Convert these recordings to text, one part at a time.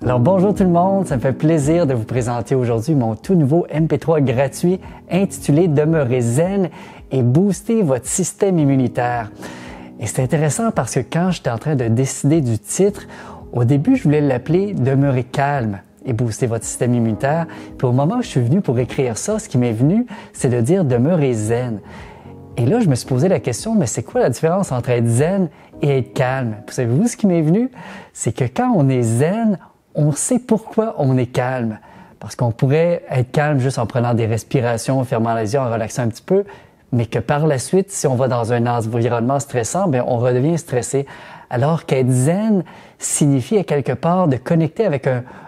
Alors bonjour tout le monde, ça me fait plaisir de vous présenter aujourd'hui mon tout nouveau MP3 gratuit intitulé Demeurez zen et booster votre système immunitaire. Et c'est intéressant parce que quand j'étais en train de décider du titre, au début je voulais l'appeler Demeurez calme et booster votre système immunitaire. Puis au moment où je suis venu pour écrire ça, ce qui m'est venu, c'est de dire Demeurez zen. Et là, je me suis posé la question, mais c'est quoi la différence entre être zen et être calme? Vous savez-vous ce qui m'est venu? C'est que quand on est zen, on sait pourquoi on est calme. Parce qu'on pourrait être calme juste en prenant des respirations, en fermant les yeux, en relaxant un petit peu, mais que par la suite, si on va dans un environnement stressant, bien, on redevient stressé. Alors qu'être zen signifie à quelque part de connecter avec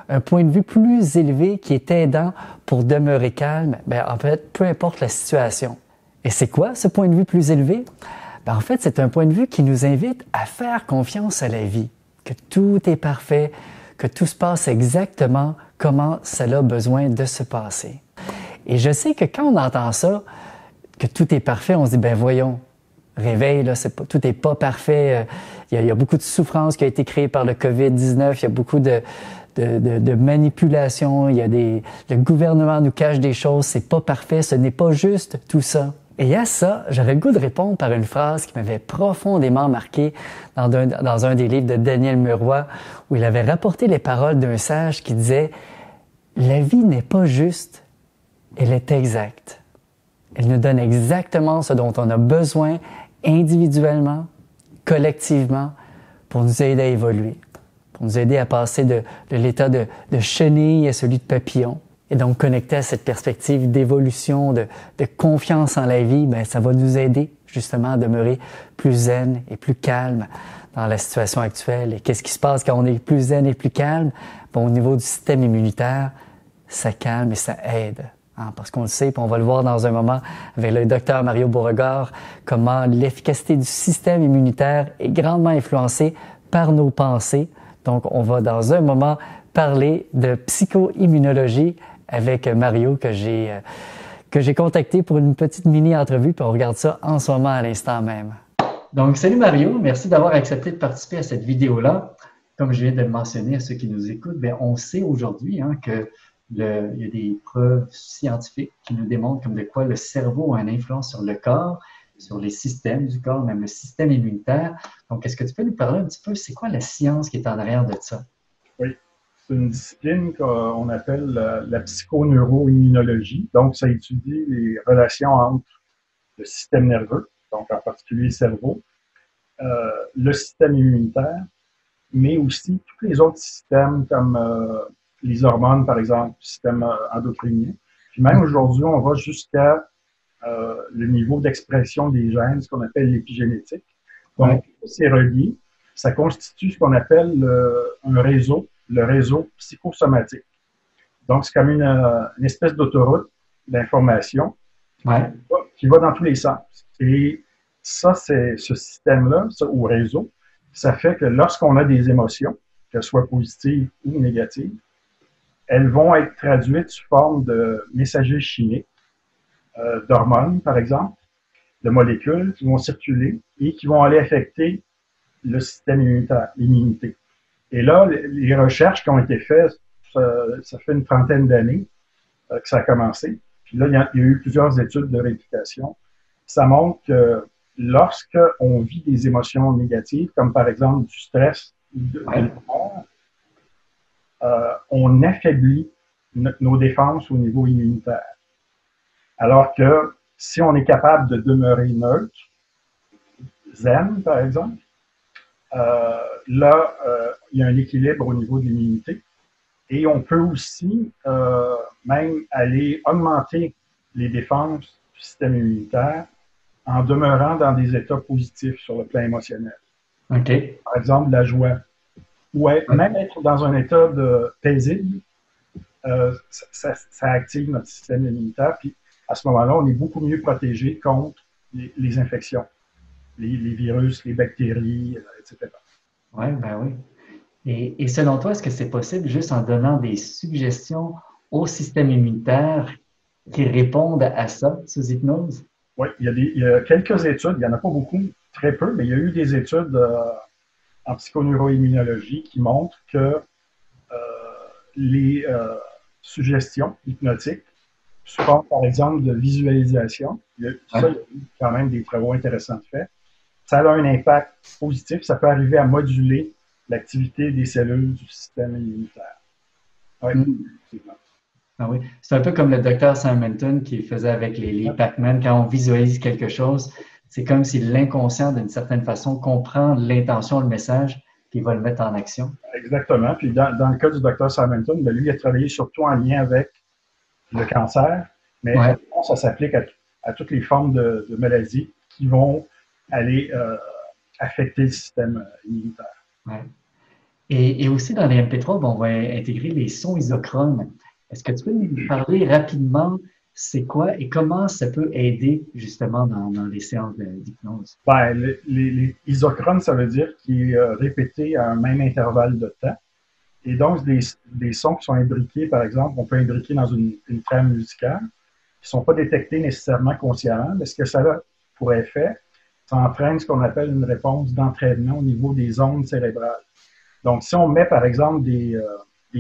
un point de vue plus élevé qui est aidant pour demeurer calme, bien, en fait, peu importe la situation. Et c'est quoi ce point de vue plus élevé? Bien, en fait, c'est un point de vue qui nous invite à faire confiance à la vie, que tout est parfait, que tout se passe exactement comment cela a besoin de se passer. Et je sais que quand on entend ça, que tout est parfait, on se dit, ben voyons, réveille, là, tout n'est pas parfait. Il y a beaucoup de souffrance qui a été créée par le COVID-19, il y a beaucoup de manipulation, le gouvernement nous cache des choses, c'est pas parfait, ce n'est pas juste tout ça. Et à ça, j'avais le goût de répondre par une phrase qui m'avait profondément marqué dans un des livres de Daniel Muroy, où il avait rapporté les paroles d'un sage qui disait « La vie n'est pas juste, elle est exacte. Elle nous donne exactement ce dont on a besoin individuellement, collectivement, pour nous aider à évoluer, pour nous aider à passer de l'état de chenille à celui de papillon. » Et donc, connecté à cette perspective d'évolution, de confiance en la vie, bien, ça va nous aider justement à demeurer plus zen et plus calme dans la situation actuelle. Et qu'est-ce qui se passe quand on est plus zen et plus calme? Bon, au niveau du système immunitaire, ça calme et ça aide. Hein, parce qu'on le sait, puis on va le voir dans un moment avec le docteur Mario Beauregard, comment l'efficacité du système immunitaire est grandement influencée par nos pensées. Donc, on va dans un moment parler de psycho-immunologie avec Mario que j'ai contacté pour une petite mini-entrevue, puis on regarde ça en ce moment à l'instant même. Donc, salut Mario, merci d'avoir accepté de participer à cette vidéo-là. Comme je viens de le mentionner à ceux qui nous écoutent, bien, on sait aujourd'hui que il y a des preuves scientifiques qui nous démontrent comme de quoi le cerveau a une influence sur le corps, sur les systèmes du corps, même le système immunitaire. Donc, est-ce que tu peux nous parler un petit peu, c'est quoi la science qui est en arrière de ça? Oui. C'est une discipline qu'on appelle la psychoneuroimmunologie. Donc, ça étudie les relations entre le système nerveux, donc en particulier le cerveau, le système immunitaire, mais aussi tous les autres systèmes comme les hormones, par exemple, le système endocrinien. Puis même aujourd'hui, on va jusqu'à le niveau d'expression des gènes, ce qu'on appelle l'épigénétique. Donc, c'est relié. Ça constitue ce qu'on appelle un réseau, le réseau psychosomatique. Donc, c'est comme une espèce d'autoroute d'information qui va dans tous les sens. Et ça, c'est ce système-là, ou réseau, ça fait que lorsqu'on a des émotions, qu'elles soient positives ou négatives, elles vont être traduites sous forme de messagers chimiques, d'hormones, par exemple, de molécules qui vont circuler et qui vont aller affecter le système immunitaire, l'immunité. Et là, les recherches qui ont été faites, ça fait une trentaine d'années que ça a commencé. Puis là, il y a eu plusieurs études de réplication. Ça montre que lorsqu'on vit des émotions négatives, comme par exemple du stress ou de l'humeur, on affaiblit nos défenses au niveau immunitaire. Alors que si on est capable de demeurer neutre, zen par exemple, là, il y a un équilibre au niveau de l'immunité. Et on peut aussi même aller augmenter les défenses du système immunitaire en demeurant dans des états positifs sur le plan émotionnel. Okay. Par exemple, la joie. Ou même être dans un état paisible, ça active notre système immunitaire. Puis à ce moment-là, on est beaucoup mieux protégé contre les infections, les virus, les bactéries, etc. Oui, ben oui. Et selon toi, est-ce que c'est possible juste en donnant des suggestions au système immunitaire qui répondent à ça sous hypnose? Oui, il y a quelques études, il n'y en a pas beaucoup, très peu, mais il y a eu des études en psychoneuroimmunologie qui montrent que les suggestions hypnotiques sous forme, par exemple, de visualisation. Il y a quand même des travaux intéressants de fait. Ça a un impact positif. Ça peut arriver à moduler l'activité des cellules du système immunitaire. Oui, effectivement. Ah oui. C'est un peu comme le docteur Simonton qui faisait avec les Pac-Man. Quand on visualise quelque chose, c'est comme si l'inconscient, d'une certaine façon, comprend l'intention, le message, puis il va le mettre en action. Exactement. Puis dans le cas du docteur Simonton, ben, lui, il a travaillé surtout en lien avec le cancer, mais ça s'applique à toutes les formes de maladies qui vont aller affecter le système immunitaire. Ouais. Et aussi dans les MP3, on va intégrer les sons isochrones. Est-ce que tu peux nous parler rapidement c'est quoi et comment ça peut aider justement dans les séances d'hypnose? Ben, les isochrones, ça veut dire qu'il est répété à un même intervalle de temps. Et donc, des sons qui sont imbriqués, par exemple, on peut imbriquer dans une trame musicale, qui ne sont pas détectés nécessairement consciemment, mais ce que ça a pour effet, ça entraîne ce qu'on appelle une réponse d'entraînement au niveau des ondes cérébrales. Donc, si on met, par exemple, des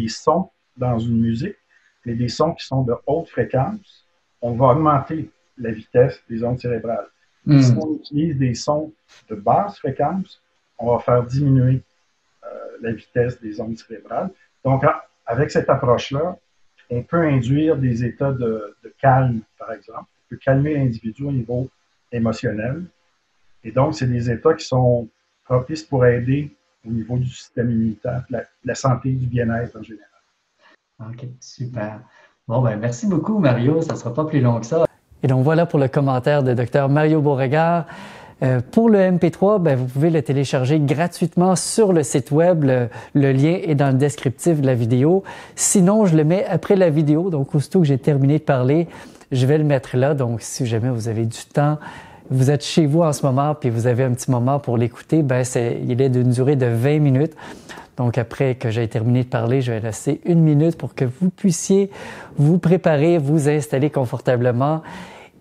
sons dans une musique, mais des sons qui sont de haute fréquence, on va augmenter la vitesse des ondes cérébrales. Si on utilise des sons de basse fréquence, on va faire diminuer la vitesse des ondes cérébrales. Donc, avec cette approche-là, on peut induire des états de calme, par exemple. On peut calmer l'individu au niveau émotionnel. Et donc, c'est des états qui sont propices pour aider au niveau du système immunitaire, la santé, du bien-être en général. OK, super. Bon, ben merci beaucoup, Mario. Ça ne sera pas plus long que ça. Et donc, voilà pour le commentaire de Dr Mario Beauregard. Pour le MP3, ben, vous pouvez le télécharger gratuitement sur le site web. Le lien est dans le descriptif de la vidéo. Sinon, je le mets après la vidéo. Donc, aussitôt que j'ai terminé de parler, je vais le mettre là. Donc, si jamais vous avez du temps, vous êtes chez vous en ce moment puis vous avez un petit moment pour l'écouter, ben, il est d'une durée de 20 minutes. Donc, après que j'ai terminé de parler, je vais laisser 1 minute pour que vous puissiez vous préparer, vous installer confortablement.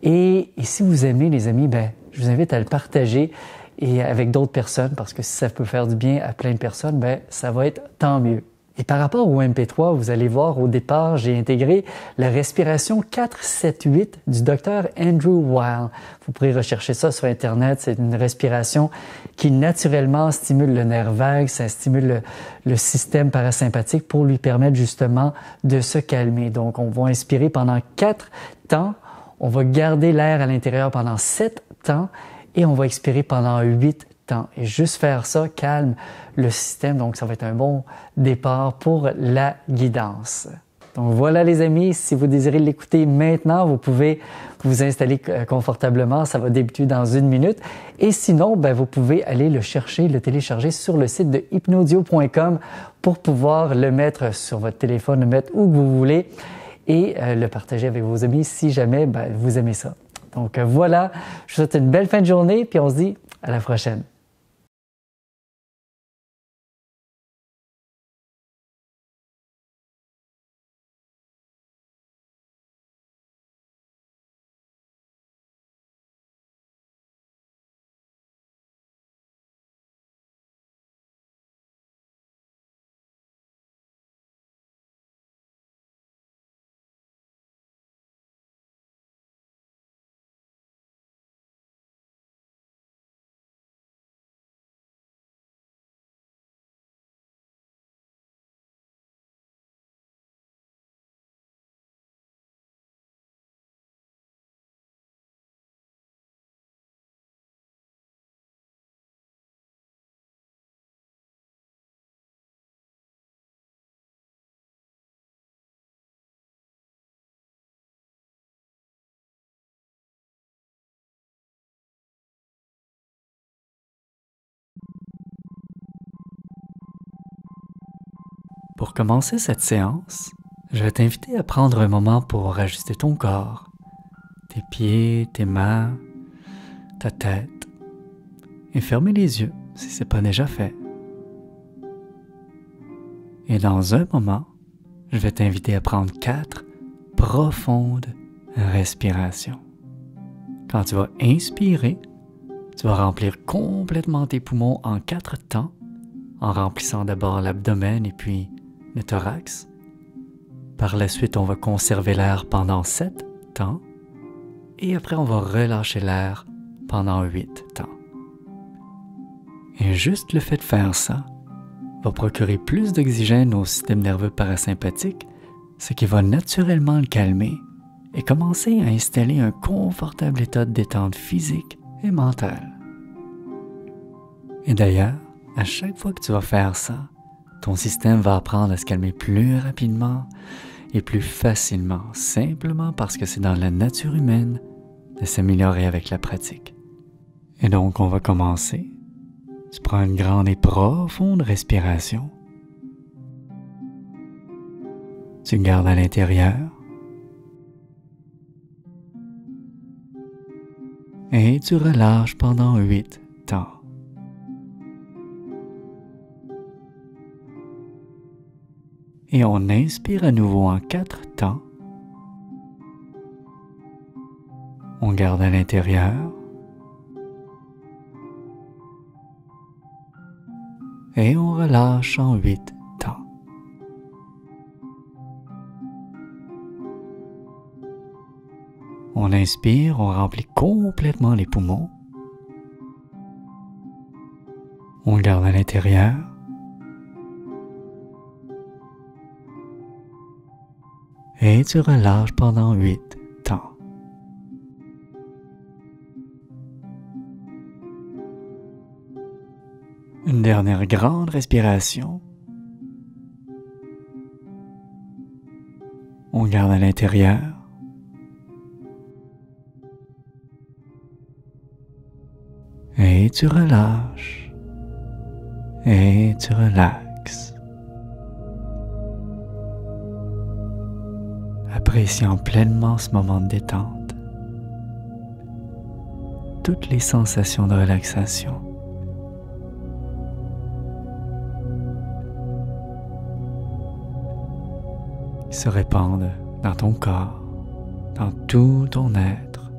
Et si vous aimez, les amis, ben, je vous invite à le partager et avec d'autres personnes parce que si ça peut faire du bien à plein de personnes, ben, ça va être tant mieux. Et par rapport au MP3, vous allez voir, au départ, j'ai intégré la respiration 4-7-8 du docteur Andrew Weil. Vous pourrez rechercher ça sur Internet. C'est une respiration qui naturellement stimule le nerf vague, ça stimule le système parasympathique pour lui permettre justement de se calmer. Donc, on va inspirer pendant 4 temps. On va garder l'air à l'intérieur pendant 7 temps et on va expirer pendant 8 temps. Et juste faire ça calme le système. Donc, ça va être un bon départ pour la guidance. Donc, voilà les amis. Si vous désirez l'écouter maintenant, vous pouvez vous installer confortablement. Ça va débuter dans 1 minute. Et sinon, ben, vous pouvez aller le chercher, le télécharger sur le site de hypnodio.com pour pouvoir le mettre sur votre téléphone, le mettre où vous voulez et le partager avec vos amis si jamais ben, vous aimez ça. Donc voilà, je vous souhaite une belle fin de journée puis on se dit à la prochaine. Pour commencer cette séance, je vais t'inviter à prendre un moment pour ajuster ton corps, tes pieds, tes mains, ta tête, et fermer les yeux si ce n'est pas déjà fait. Et dans un moment, je vais t'inviter à prendre 4 profondes respirations. Quand tu vas inspirer, tu vas remplir complètement tes poumons en 4 temps, en remplissant d'abord l'abdomen et puis le thorax. Par la suite, on va conserver l'air pendant 7 temps. Et après, on va relâcher l'air pendant 8 temps. Et juste le fait de faire ça va procurer plus d'oxygène au système nerveux parasympathique, ce qui va naturellement le calmer et commencer à installer un confortable état de détente physique et mentale. Et d'ailleurs, à chaque fois que tu vas faire ça, ton système va apprendre à se calmer plus rapidement et plus facilement, simplement parce que c'est dans la nature humaine de s'améliorer avec la pratique. Et donc, on va commencer. Tu prends une grande et profonde respiration. Tu gardes à l'intérieur. Et tu relâches pendant 8 temps. Et on inspire à nouveau en 4 temps. On garde à l'intérieur. Et on relâche en 8 temps. On inspire, on remplit complètement les poumons. On garde à l'intérieur. Et tu relâches pendant 8 temps. Une dernière grande respiration. On garde à l'intérieur. Et tu relâches. Et tu relaxes. Appréciant pleinement ce moment de détente. Toutes les sensations de relaxation. Se répandent dans ton corps, dans tout ton être,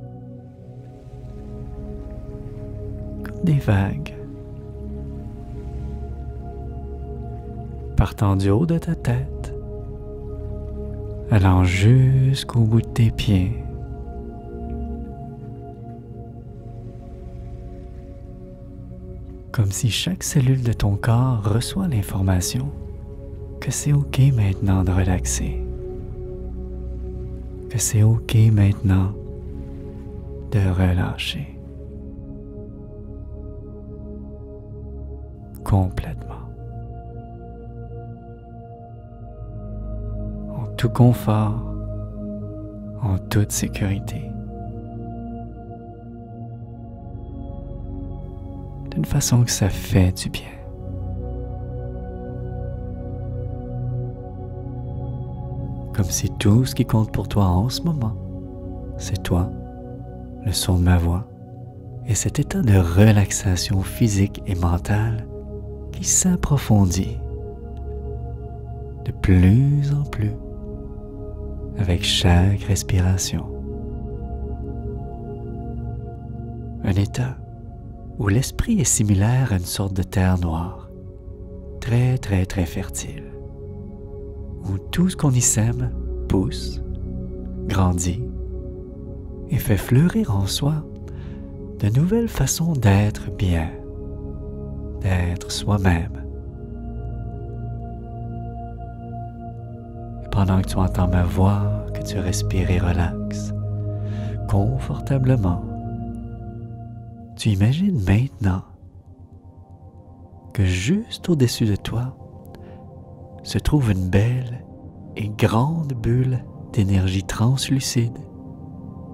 comme des vagues, partant du haut de ta tête, allant jusqu'au bout de tes pieds, comme si chaque cellule de ton corps reçoit l'information que c'est OK maintenant de relaxer. Que c'est OK maintenant de relâcher. Complètement. En tout confort, en toute sécurité. D'une façon que ça fait du bien. Comme si tout ce qui compte pour toi en ce moment, c'est toi, le son de ma voix, et cet état de relaxation physique et mentale qui s'approfondit de plus en plus avec chaque respiration. Un état où l'esprit est similaire à une sorte de terre noire, très très très fertile, où tout ce qu'on y sème pousse, grandit et fait fleurir en soi de nouvelles façons d'être bien, d'être soi-même. Et pendant que tu entends ma voix, que tu respires et relaxes confortablement, tu imagines maintenant que juste au-dessus de toi se trouve une belle et grande bulle d'énergie translucide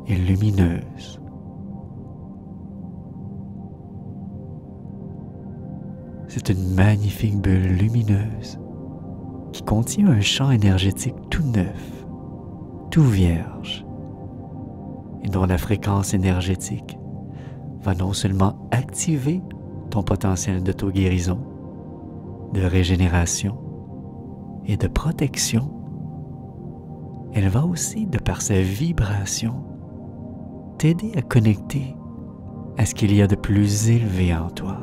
et lumineuse. C'est une magnifique bulle lumineuse qui contient un champ énergétique tout neuf, tout vierge, et dont la fréquence énergétique va non seulement activer ton potentiel d'auto-guérison, de régénération et de protection, elle va aussi, de par sa vibration, t'aider à connecter à ce qu'il y a de plus élevé en toi,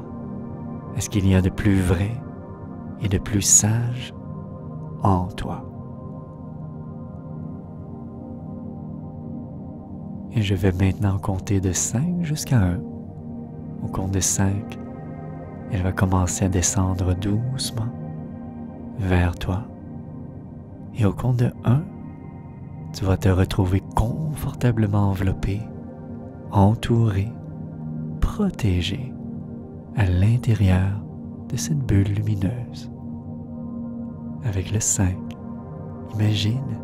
à ce qu'il y a de plus vrai et de plus sage en toi. Et je vais maintenant compter de 5 jusqu'à 1. Au compte de 5, elle va commencer à descendre doucement vers toi. Et au compte de 1, tu vas te retrouver confortablement enveloppé, entouré, protégé à l'intérieur de cette bulle lumineuse. Avec le 5, imagine,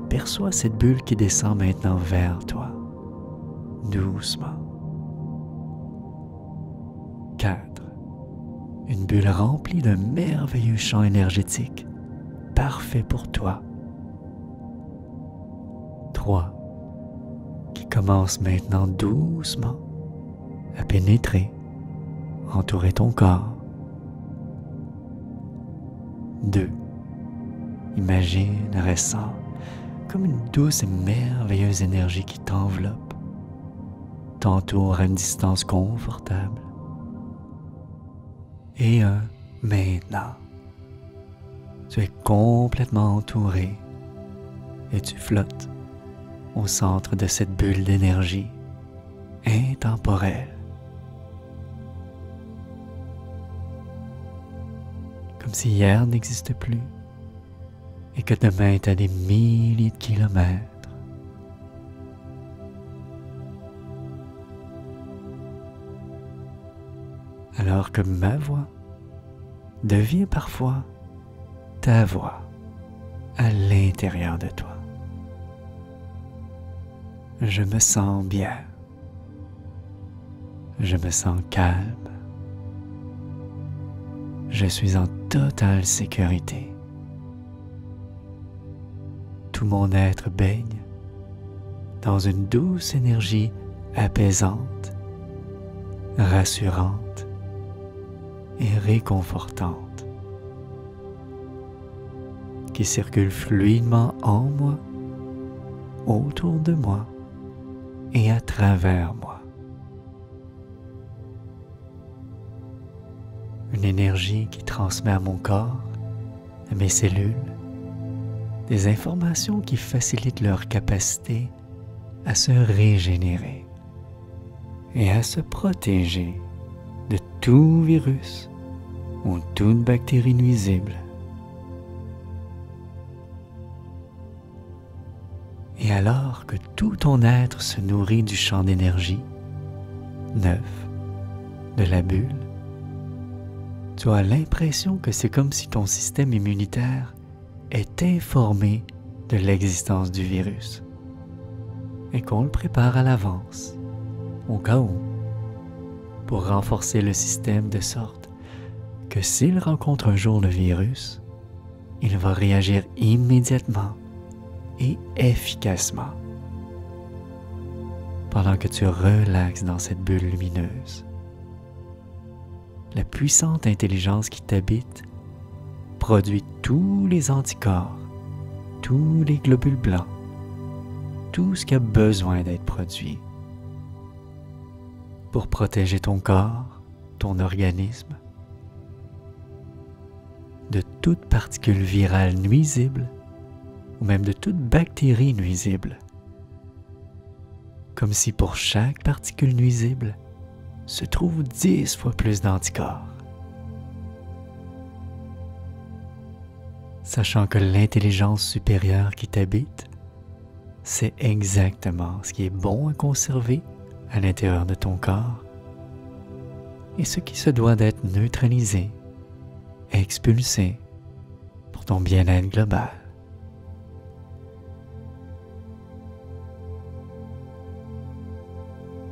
perçois cette bulle qui descend maintenant vers toi, doucement. 4. Une bulle remplie d'un merveilleux champ énergétique, parfait pour toi. 3. Qui commence maintenant doucement à pénétrer, entourer ton corps. 2. Imagine, ressens comme une douce et merveilleuse énergie qui t'enveloppe, t'entoure à une distance confortable. Et 1, maintenant. Tu es complètement entouré et tu flottes au centre de cette bulle d'énergie intemporelle. Comme si hier n'existe plus et que demain est à des milliers de kilomètres. Alors que ma voix devient parfois ta voix à l'intérieur de toi. Je me sens bien. Je me sens calme. Je suis en totale sécurité. Tout mon être baigne dans une douce énergie apaisante, rassurante et réconfortante qui circule fluidement en moi, autour de moi et à travers moi. Une énergie qui transmet à mon corps, à mes cellules, des informations qui facilitent leur capacité à se régénérer et à se protéger de tout virus ou toute bactérie nuisible. Et alors que tout ton être se nourrit du champ d'énergie neuf de la bulle, tu as l'impression que c'est comme si ton système immunitaire est informé de l'existence du virus et qu'on le prépare à l'avance, au cas où, pour renforcer le système de sorte que s'il rencontre un jour le virus, il va réagir immédiatement et efficacement pendant que tu relaxes dans cette bulle lumineuse. La puissante intelligence qui t'habite produit tous les anticorps, tous les globules blancs, tout ce qui a besoin d'être produit pour protéger ton corps, ton organisme, de toute particule virale nuisible ou même de toute bactérie nuisible. Comme si pour chaque particule nuisible se trouve 10 fois plus d'anticorps. Sachant que l'intelligence supérieure qui t'habite, c'est exactement ce qui est bon à conserver à l'intérieur de ton corps et ce qui se doit d'être neutralisé, expulsé pour ton bien-être global.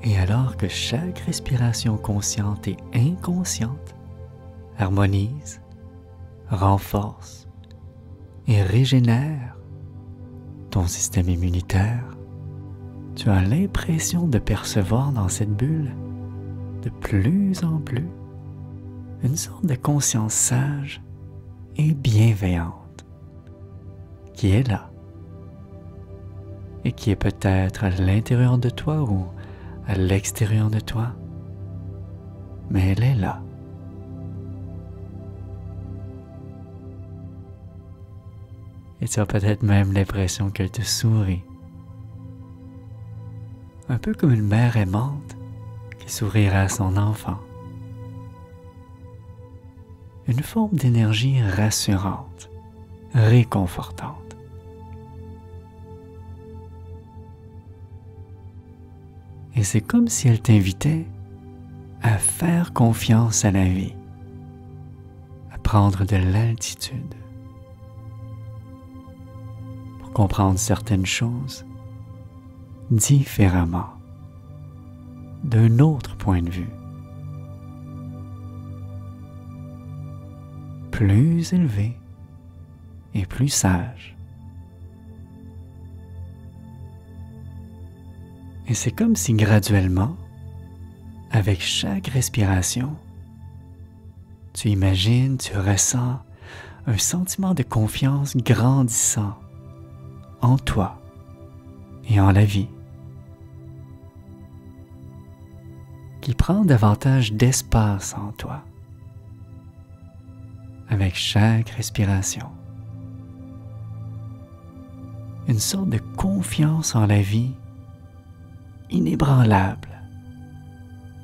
Et alors que chaque respiration consciente et inconsciente harmonise, renforce et régénère ton système immunitaire, tu as l'impression de percevoir dans cette bulle de plus en plus une sorte de conscience sage et bienveillante qui est là et qui est peut-être à l'intérieur de toi ou à l'extérieur de toi, mais elle est là. Et tu as peut-être même l'impression qu'elle te sourit un peu comme une mère aimante qui sourirait à son enfant. Une forme d'énergie rassurante, réconfortante. Et c'est comme si elle t'invitait à faire confiance à la vie, à prendre de l'altitude, pour comprendre certaines choses différemment, d'un autre point de vue, plus élevé et plus sage. Et c'est comme si graduellement, avec chaque respiration, tu imagines, tu ressens un sentiment de confiance grandissant en toi et en la vie, qui prend davantage d'espace en toi avec chaque respiration. Une sorte de confiance en la vie inébranlable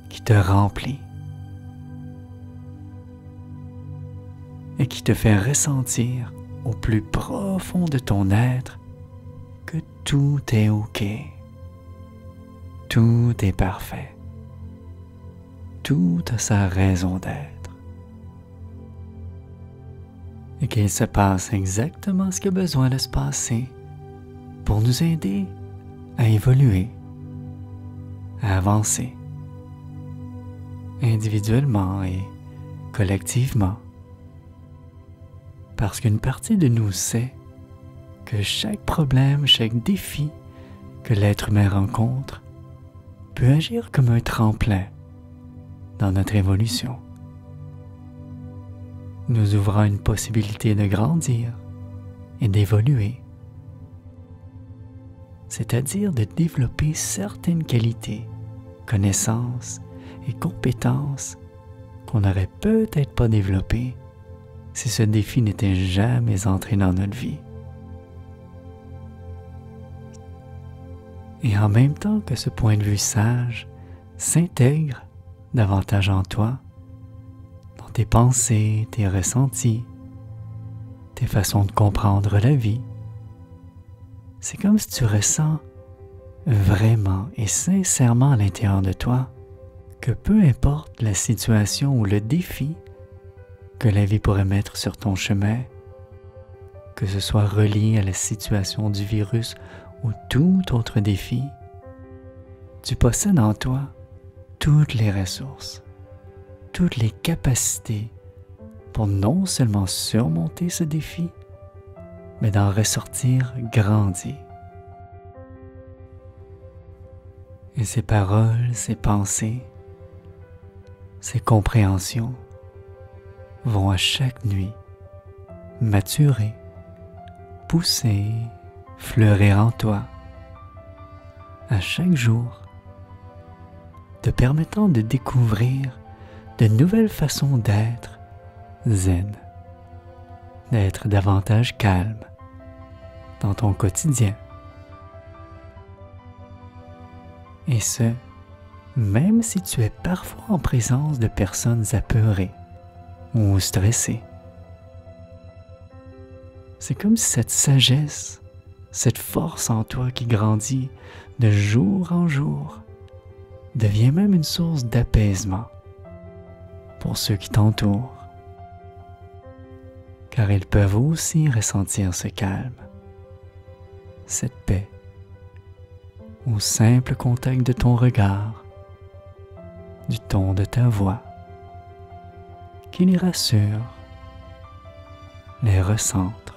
qui te remplit et qui te fait ressentir au plus profond de ton être que tout est OK, tout est parfait, tout a sa raison d'être. Et qu'il se passe exactement ce qu'il a besoin de se passer pour nous aider à évoluer, à avancer, individuellement et collectivement. Parce qu'une partie de nous sait que chaque problème, chaque défi que l'être humain rencontre peut agir comme un tremplin dans notre évolution, nous ouvrant une possibilité de grandir et d'évoluer, c'est-à-dire de développer certaines qualités, connaissances et compétences qu'on n'aurait peut-être pas développées si ce défi n'était jamais entré dans notre vie. Et en même temps que ce point de vue sage s'intègre davantage en toi, dans tes pensées, tes ressentis, tes façons de comprendre la vie, c'est comme si tu ressens vraiment et sincèrement à l'intérieur de toi que peu importe la situation ou le défi que la vie pourrait mettre sur ton chemin, que ce soit relié à la situation du virus ou tout autre défi, tu possèdes en toi toutes les ressources, toutes les capacités pour non seulement surmonter ce défi, mais d'en ressortir grandi. Et ces paroles, ces pensées, ces compréhensions vont à chaque nuit maturer, pousser, fleurir en toi, à chaque jour, te permettant de découvrir de nouvelles façons d'être zen, d'être davantage calme dans ton quotidien. Et ce, même si tu es parfois en présence de personnes apeurées ou stressées. C'est comme si cette sagesse, cette force en toi qui grandit de jour en jour, devient même une source d'apaisement pour ceux qui t'entourent, car ils peuvent aussi ressentir ce calme, cette paix, au simple contact de ton regard, du ton de ta voix, qui les rassure, les recentre.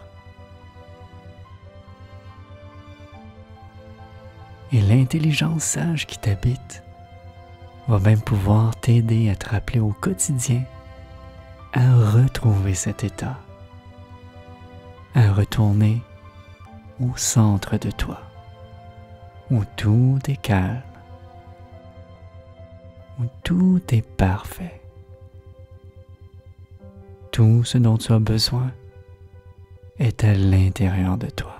Et l'intelligence sage qui t'habite va même pouvoir t'aider à te rappeler au quotidien à retrouver cet état, à retourner au centre de toi, où tout est calme, où tout est parfait. Tout ce dont tu as besoin est à l'intérieur de toi.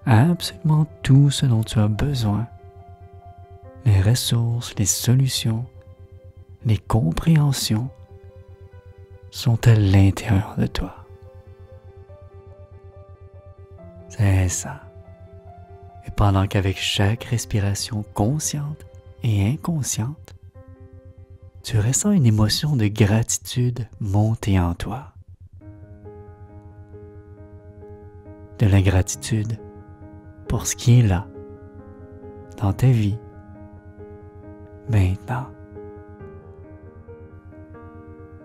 Absolument tout ce dont tu as besoin les ressources, les solutions, les compréhensions sont à l'intérieur de toi. C'est ça. Et pendant qu'avec chaque respiration consciente et inconsciente, tu ressens une émotion de gratitude monter en toi. De la gratitude pour ce qui est là, dans ta vie, maintenant.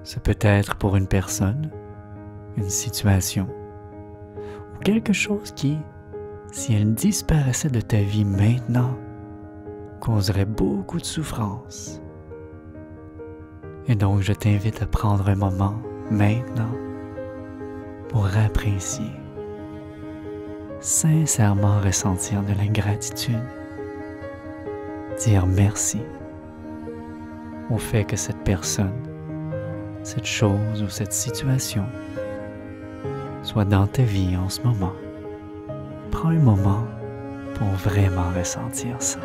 C'est peut-être pour une personne, une situation, ou quelque chose qui, si elle disparaissait de ta vie maintenant, causerait beaucoup de souffrance. Et donc, je t'invite à prendre un moment, maintenant, pour apprécier, sincèrement ressentir de la gratitude, dire merci au fait que cette personne, cette chose ou cette situation soit dans ta vie en ce moment. Prends un moment pour vraiment ressentir ça.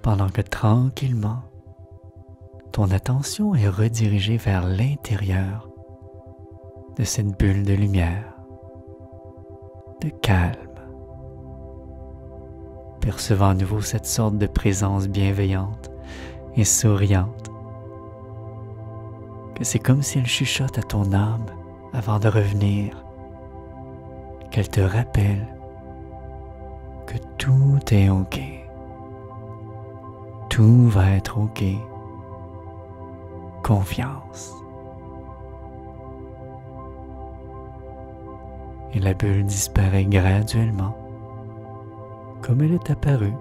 Pendant que tranquillement, ton attention est redirigée vers l'intérieur de cette bulle de lumière, de calme, percevant à nouveau cette sorte de présence bienveillante et souriante, que c'est comme si elle chuchote à ton âme avant de revenir, qu'elle te rappelle que tout est OK. Tout va être OK. Confiance. Et la bulle disparaît graduellement, comme elle est apparue.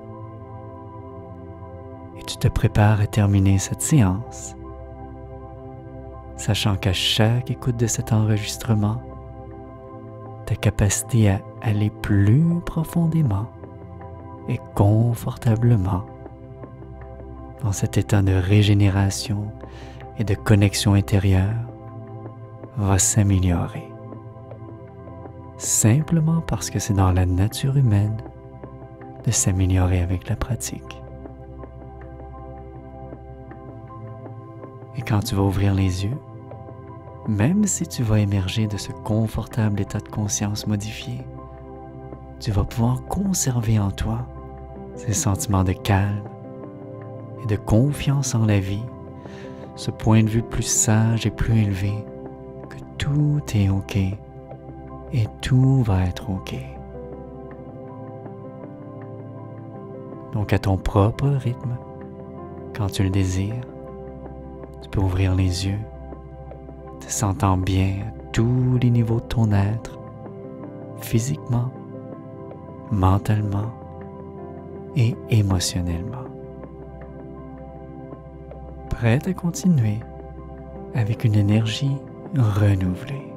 Et tu te prépares à terminer cette séance, sachant qu'à chaque écoute de cet enregistrement, ta capacité à aller plus profondément et confortablement dans cet état de régénération et de connexion intérieure va s'améliorer. Simplement parce que c'est dans la nature humaine de s'améliorer avec la pratique. Et quand tu vas ouvrir les yeux, même si tu vas émerger de ce confortable état de conscience modifié, tu vas pouvoir conserver en toi ces sentiments de calme et de confiance en la vie, ce point de vue plus sage et plus élevé, que tout est OK et tout va être OK. Donc à ton propre rythme, quand tu le désires, tu peux ouvrir les yeux, te sentant bien à tous les niveaux de ton être, physiquement, mentalement et émotionnellement. Prête à continuer avec une énergie renouvelée.